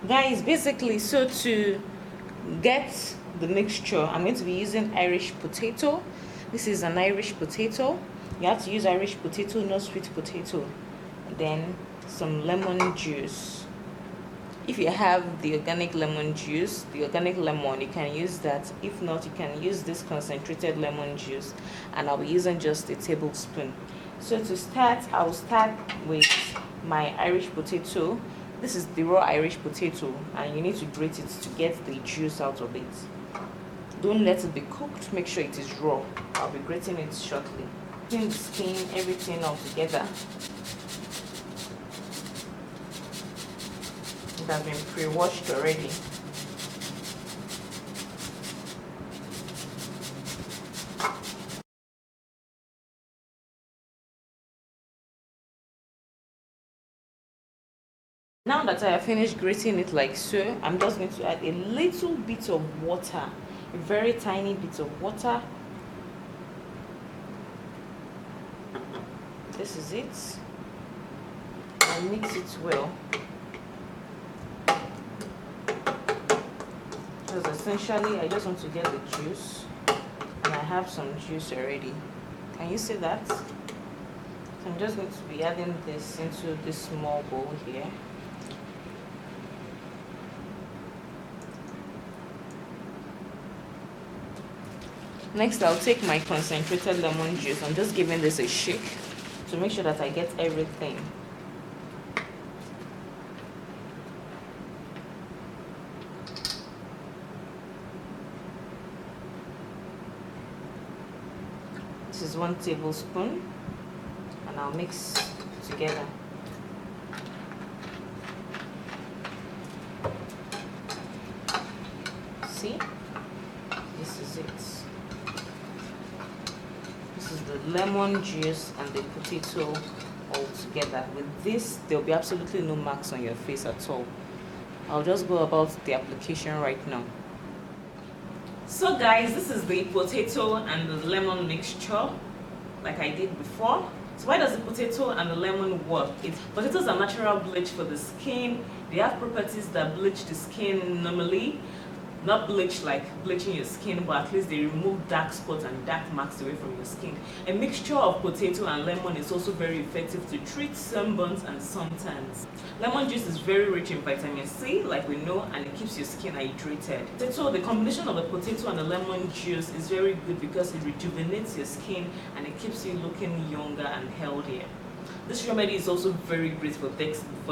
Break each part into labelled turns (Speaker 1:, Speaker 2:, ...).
Speaker 1: Guys, basically, so to get the mixture, I'm going to be using Irish potato. This is an Irish potato. You have to use Irish potato, not sweet potato. Then some lemon juice. If you have the organic lemon juice, the organic lemon, you can use that. If not, you can use this concentrated lemon juice, and I'll be using just a tablespoon. So to start, I'll start with my Irish potato. This is the raw Irish potato, and you need to grate it to get the juice out of it. Don't let it be cooked, make sure it is raw. I'll be grating it shortly. Clean the skin, everything all together. It has been pre-washed already. Now that I have finished grating it like so, I'm just going to add a little bit of water, a very tiny bit of water. This is it. And mix it well. Because essentially I just want to get the juice, and I have some juice already. Can you see that? So I'm just going to be adding this into this small bowl here. Next, I'll take my concentrated lemon juice. I'm just giving this a shake to make sure that I get everything. This is 1 tablespoon, and I'll mix together. See? This is it. This is the lemon juice and the potato all together. With this, there'll be absolutely no marks on your face at all. I'll just go about the application right now. So guys, this is the potato and the lemon mixture, like I did before. So why does the potato and the lemon work? Potatoes are natural bleach for the skin. They have properties that bleach the skin normally. Not bleach like bleaching your skin, but at least they remove dark spots and dark marks away from your skin. A mixture of potato and lemon is also very effective to treat sunburns and suntans. Lemon juice is very rich in vitamin C, like we know, and it keeps your skin hydrated. So the combination of the potato and the lemon juice is very good because it rejuvenates your skin and it keeps you looking younger and healthier. This remedy is also very great for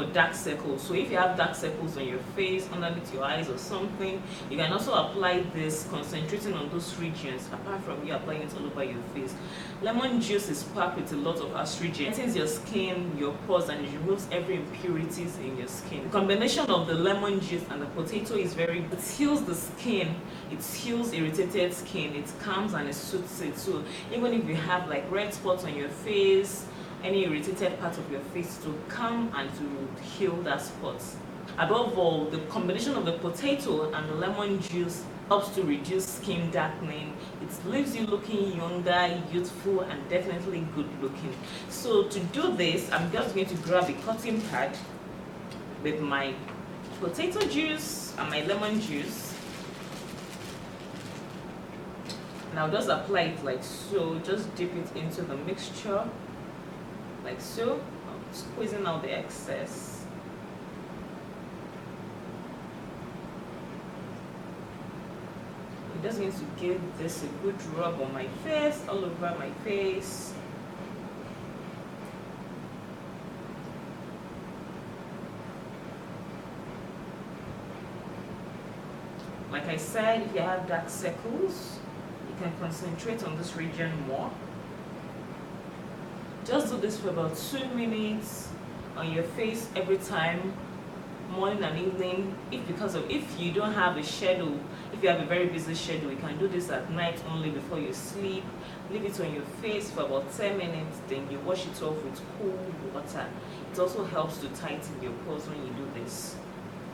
Speaker 1: dark circles. So if you have dark circles on your face, underneath your eyes or something, you can also apply this, concentrating on those regions, apart from you applying it all over your face. Lemon juice is packed with a lot of astringent. It cleans your skin, your pores, and it removes every impurities in your skin. The combination of the lemon juice and the potato is very good. It heals the skin, it heals irritated skin, it calms and it soothes it. So even if you have like red spots on your face, any irritated part of your face, to calm and to heal that spot. Above all, the combination of the potato and the lemon juice helps to reduce skin darkening. It leaves you looking younger, youthful, and definitely good looking. So to do this, I'm just going to grab a cotton pad with my potato juice and my lemon juice, and I'll just apply it like so. Just dip it into the mixture like so. I'm squeezing out the excess. I'm just going to give this a good rub on my face, all over my face. Like I said, if you have dark circles, you can concentrate on this region more. Just do this for about 2 minutes on your face every time, morning and evening. If you don't have a schedule, if you have a very busy schedule, you can do this at night only before you sleep. Leave it on your face for about 10 minutes, then you wash it off with cool water. It also helps to tighten your pores when you do this.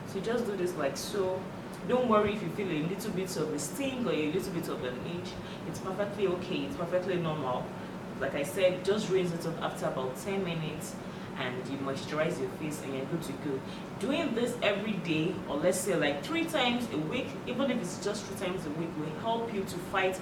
Speaker 1: So just do this like so. Don't worry if you feel a little bit of a sting or a little bit of an itch. It's perfectly okay, it's perfectly normal. Like I said, just rinse it off after about 10 minutes and you moisturize your face and you're good to go. Doing this every day, or let's say like 3 times a week, even if it's just 3 times a week, will help you to fight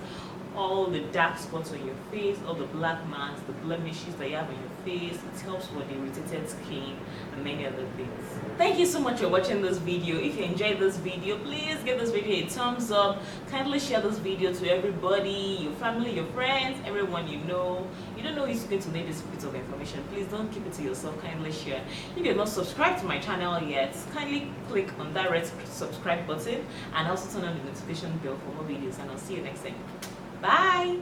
Speaker 1: all the dark spots on your face, all the black marks, the blemishes that you have on your face. It helps with irritated skin and many other things. Thank you so much for watching this video. If you enjoyed this video, please give this video a thumbs up. Kindly share this video to everybody, your family, your friends, everyone you know. You don't know who's going to need this bit of information. Please don't keep it to yourself. Kindly share. If you're not subscribed to my channel yet, kindly click on that red subscribe button and also turn on the notification bell for more videos, and I'll see you next time. Bye!